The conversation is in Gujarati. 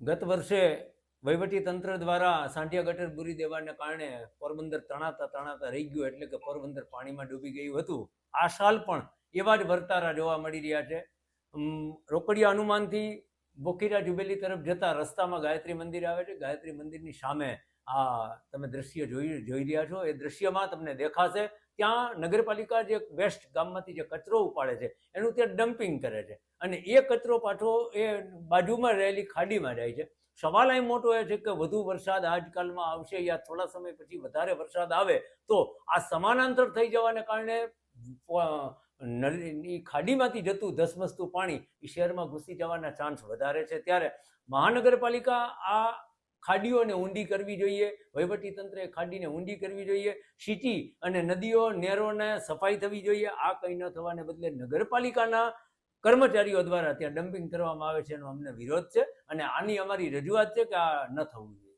ગત વર્ષે વહીવટી તંત્ર દ્વારા સાંઠિયા ગટર પૂરી દેવાને કારણે પોરબંદર તણાતા રહી ગયું, એટલે કે પોરબંદર પાણીમાં ડૂબી ગયું હતું. આ સાલ પણ એવા જ વર્તારા જોવા મળી રહ્યા છે. રોકડિયા હનુમાનથી બોખીરા જુબેલી તરફ જતા રસ્તામાં ગાયત્રી મંદિર આવે છે. ગાયત્રી મંદિરની સામે આ તમે દ્રશ્ય જોઈ રહ્યા છો. એ દ્રશ્યમાં તમને દેખાશે ત્યાં નગરપાલિકા જે વેસ્ટ ગામમાંથી જે કચરો ઉપાડે છે એનું ત્યાં ડમ્પિંગ કરે છે, અને એ કચરો પાછો એ બાજુમાં રહેલી ખાડીમાં જાય છે. સવાલ અહીં મોટો એ છે કે વધુ વરસાદ આજકાલમાં આવશે યા થોડા સમય પછી વધારે વરસાદ આવે તો આ સમાનાંતર થઈ જવાને કારણે ખાડીમાંથી જતું ધસમસતું પાણી એ શહેરમાં ઘૂસી જવાના ચાન્સ વધારે છે. ત્યારે મહાનગરપાલિકા આ ખાડીઓને ઊંડી કરવી જોઈએ, વહીવટીતંત્રે ખાડીને ઊંડી કરવી જોઈએ, સિટી અને નદીઓ નહેરોને સફાઈ થવી જોઈએ. આ કંઈ ન થવાને બદલે નગરપાલિકાના કર્મચારીઓ દ્વારા ત્યાં ડમ્પિંગ કરવામાં આવે છે એનો અમને વિરોધ છે, અને આની અમારી રજૂઆત છે કે આ ન થવું જોઈએ.